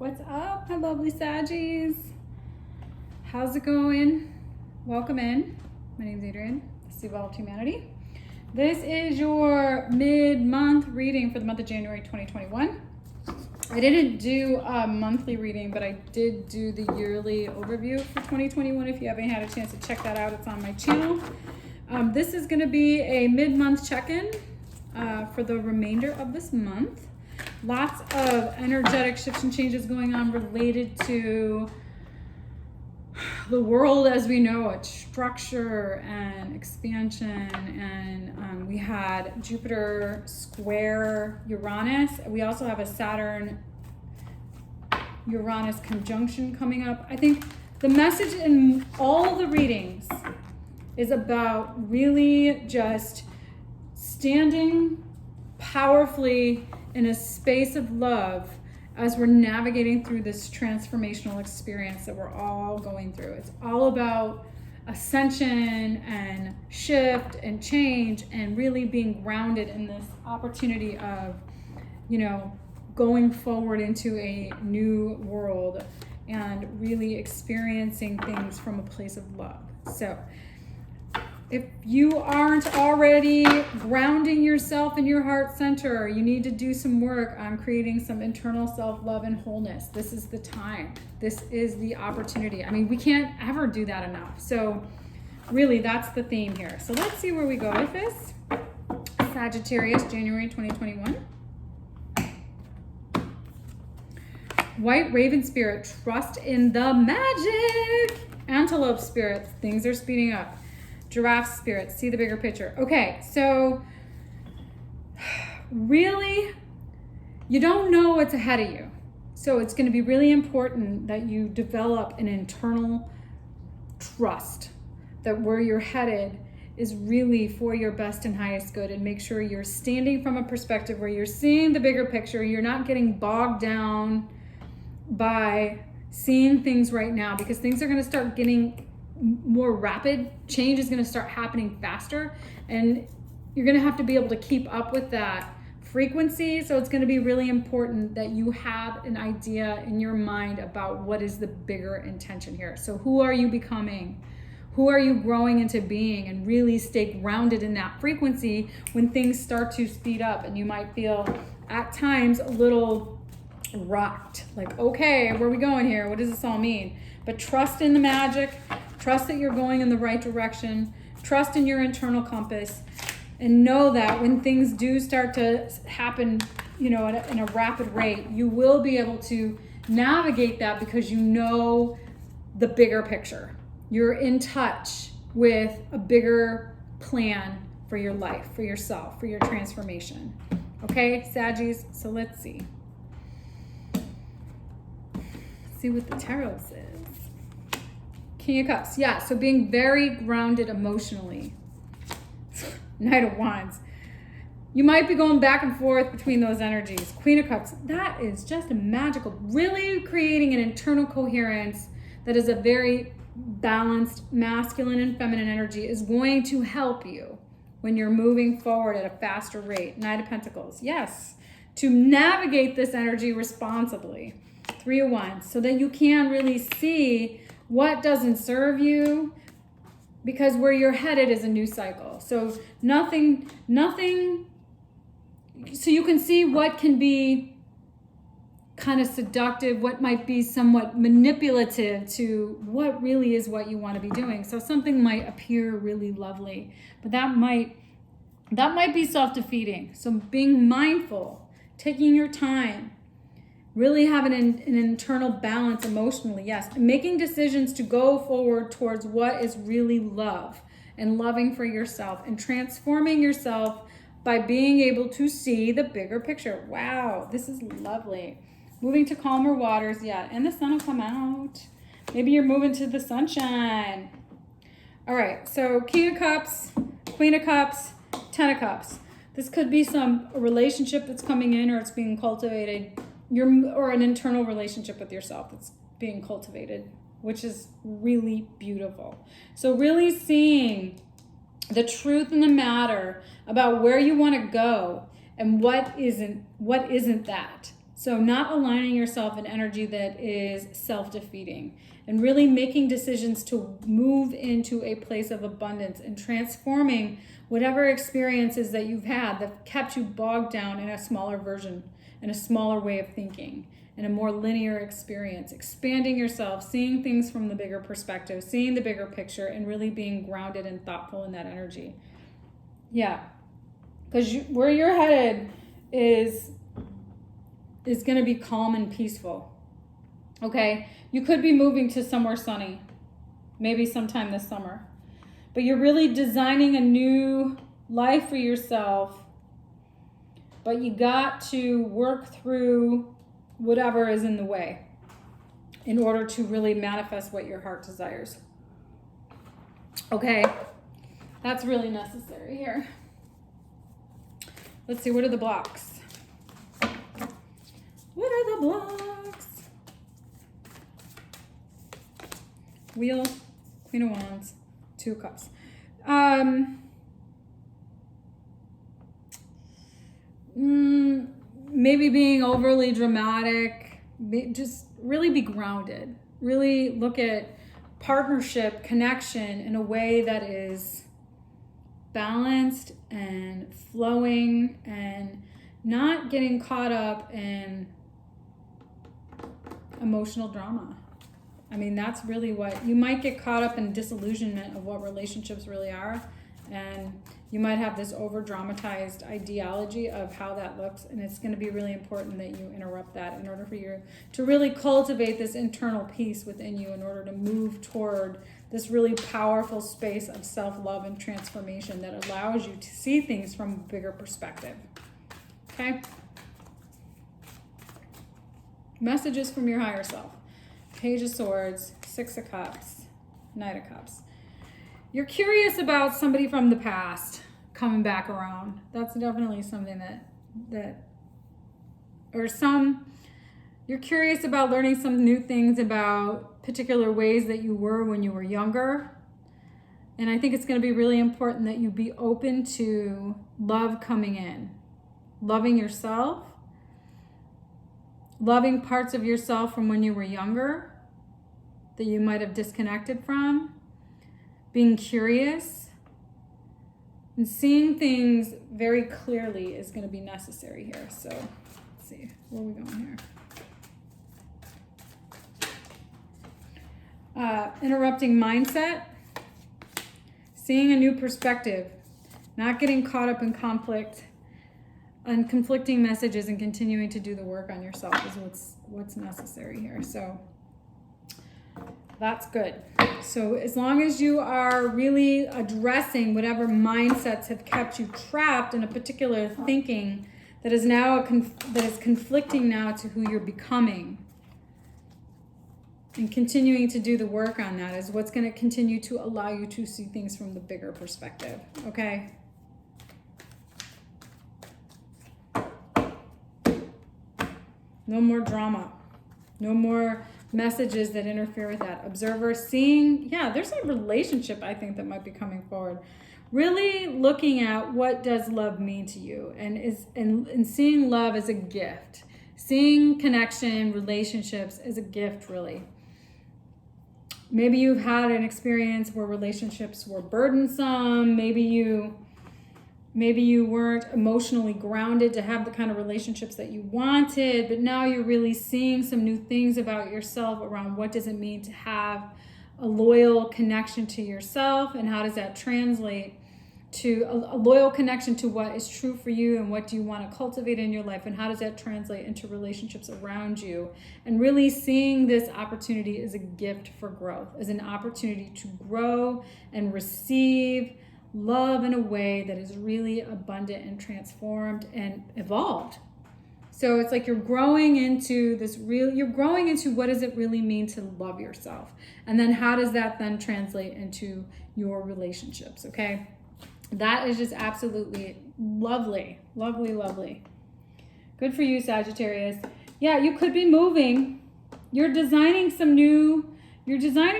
What's up, my lovely Saggies? How's it going? Welcome in. My name's Adrienne, the Evolved Humanity. This is your mid-month reading for the month of January 2021. I didn't do a monthly reading, but I did do the yearly overview for 2021. If you haven't had a chance to check that out, it's on my channel. This is going to be a mid-month check-in for the remainder of this month. Lots of energetic shifts and changes going on related to the world as we know it, structure and expansion. And we had Jupiter square Uranus. We also have a Saturn Uranus conjunction coming up. I think the message in all the readings is about really just standing powerfully in a space of love as we're navigating through this transformational experience that we're all going through. It's all about ascension and shift and change and really being grounded in this opportunity of, going forward into a new world and really experiencing things from a place of love. So if you aren't already grounding yourself in your heart center, you need to do some work on creating some internal self-love and wholeness. This is the time. This is the opportunity. I mean, we can't ever do that enough. So really, that's the theme here. So let's see where we go with this. Sagittarius, January 2021. White Raven Spirit, trust in the magic. Antelope Spirit, things are speeding up. Giraffe Spirit, see the bigger picture. Okay, so really, you don't know what's ahead of you. So it's going to be really important that you develop an internal trust that where you're headed is really for your best and highest good, and make sure you're standing from a perspective where you're seeing the bigger picture. You're not getting bogged down by seeing things right now, because things are going to start getting more rapid. Change is going to start happening faster, and you're going to have to be able to keep up with that frequency. So it's going to be really important that you have an idea in your mind about what is the bigger intention here. So who are you becoming? Who are you growing into being? And really stay grounded in that frequency when things start to speed up, and you might feel at times a little rocked, like, okay, where are we going here? What does this all mean? But trust in the magic. Trust that you're going in the right direction. Trust in your internal compass, and know that when things do start to happen, in a rapid rate, you will be able to navigate that because you know the bigger picture. You're in touch with a bigger plan for your life, for yourself, for your transformation. Okay, Saggies, so let's see. See what the tarot says. King of Cups, yeah, so being very grounded emotionally. Knight of Wands. You might be going back and forth between those energies. Queen of Cups, that is just magical. Really creating an internal coherence that is a very balanced masculine and feminine energy is going to help you when you're moving forward at a faster rate. Knight of Pentacles, yes, to navigate this energy responsibly. Three of Wands, so that you can really see what doesn't serve you, because where you're headed is a new cycle. So nothing, so you can see what can be kind of seductive, what might be somewhat manipulative to what really is what you want to be doing. So something might appear really lovely, but that might be self-defeating. So being mindful, taking your time, really having an internal balance emotionally, yes. Making decisions to go forward towards what is really love and loving for yourself and transforming yourself by being able to see the bigger picture. Wow, this is lovely. Moving to calmer waters, yeah, and the sun will come out. Maybe you're moving to the sunshine. All right, so King of Cups, Queen of Cups, Ten of Cups. This could be a relationship that's coming in, or it's being cultivated. Or an internal relationship with yourself that's being cultivated, which is really beautiful. So really seeing the truth in the matter about where you want to go and what isn't that. So not aligning yourself in energy that is self-defeating, and really making decisions to move into a place of abundance and transforming whatever experiences that you've had that kept you bogged down in a smaller version, in a smaller way of thinking, in a more linear experience, expanding yourself, seeing things from the bigger perspective, seeing the bigger picture, and really being grounded and thoughtful in that energy. Yeah, because where you're headed is going to be calm and peaceful. Okay, you could be moving to somewhere sunny, maybe sometime this summer, but you're really designing a new life for yourself. But you got to work through whatever is in the way in order to really manifest what your heart desires. Okay, that's really necessary here. Let's see, what are the blocks? What are the blocks? Wheel, Queen of Wands, Two of Cups. Maybe being overly dramatic. Just really be grounded. Really look at partnership, connection in a way that is balanced and flowing and not getting caught up in emotional drama. I mean, that's really what you might get caught up in, disillusionment of what relationships really are, and you might have this over dramatized ideology of how that looks, and it's going to be really important that you interrupt that in order for you to really cultivate this internal peace within you, in order to move toward this really powerful space of self-love and transformation that allows you to see things from a bigger perspective. Okay? Messages from your higher self. Page of Swords, Six of Cups, Knight of Cups. You're curious about somebody from the past coming back around. That's definitely something you're curious about learning some new things about particular ways that you were when you were younger. And I think it's going to be really important that you be open to love coming in, loving yourself, loving parts of yourself from when you were younger that you might have disconnected from, being curious, and seeing things very clearly is going to be necessary here. So let's see, where are we going here? Interrupting mindset, seeing a new perspective, not getting caught up in conflict and conflicting messages, and continuing to do the work on yourself is what's necessary here. So that's good. So as long as you are really addressing whatever mindsets have kept you trapped in a particular thinking that is now that is conflicting now to who you're becoming, and continuing to do the work on that is what's going to continue to allow you to see things from the bigger perspective. Okay? No more drama. No more messages that interfere with that. Observer, seeing, there's a relationship I think that might be coming forward. Really looking at what does love mean to you, and seeing love as a gift. Seeing connection, relationships as a gift, really. Maybe you've had an experience where relationships were burdensome. Maybe you weren't emotionally grounded to have the kind of relationships that you wanted, but now you're really seeing some new things about yourself around what does it mean to have a loyal connection to yourself, and how does that translate to a loyal connection to what is true for you, and what do you want to cultivate in your life, and how does that translate into relationships around you, and really seeing this opportunity as a gift for growth, as an opportunity to grow and receive love in a way that is really abundant and transformed and evolved. So it's like you're growing into what does it really mean to love yourself? And then how does that then translate into your relationships, okay? That is just absolutely lovely, lovely, lovely. Good for you, Sagittarius. Yeah, you could be moving. You're designing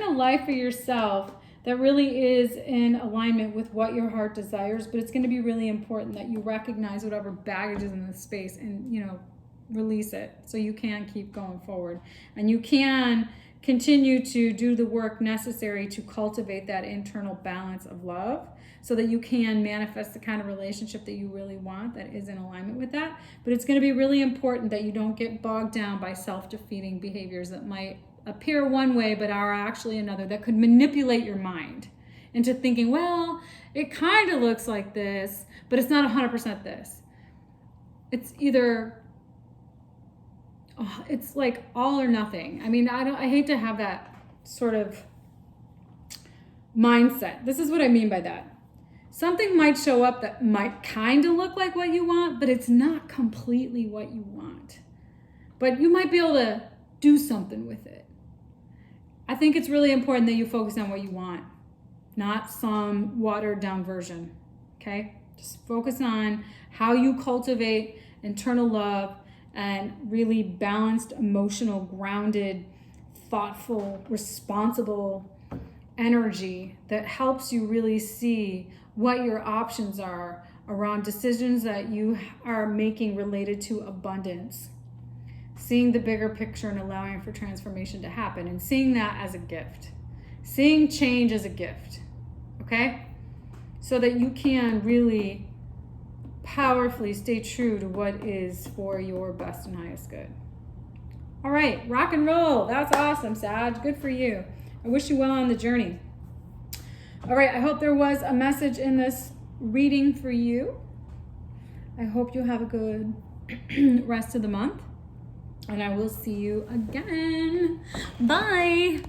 a life for yourself that really is in alignment with what your heart desires, but it's going to be really important that you recognize whatever baggage is in this space, and release it so you can keep going forward. And you can continue to do the work necessary to cultivate that internal balance of love so that you can manifest the kind of relationship that you really want that is in alignment with that. But it's going to be really important that you don't get bogged down by self-defeating behaviors that might appear one way but are actually another, that could manipulate your mind into thinking, well, it kind of looks like this, but it's not 100% this. It's either, it's like all or nothing. I mean, I hate to have that sort of mindset. This is what I mean by that. Something might show up that might kind of look like what you want, but it's not completely what you want. But you might be able to do something with it. I think it's really important that you focus on what you want, not some watered down version, okay? Just focus on how you cultivate internal love and really balanced, emotional, grounded, thoughtful, responsible energy that helps you really see what your options are around decisions that you are making related to abundance. Seeing the bigger picture and allowing for transformation to happen, and seeing that as a gift. Seeing change as a gift, okay? So that you can really powerfully stay true to what is for your best and highest good. All right, rock and roll. That's awesome, Sag. Good for you. I wish you well on the journey. All right, I hope there was a message in this reading for you. I hope you have a good rest of the month. And I will see you again. Bye.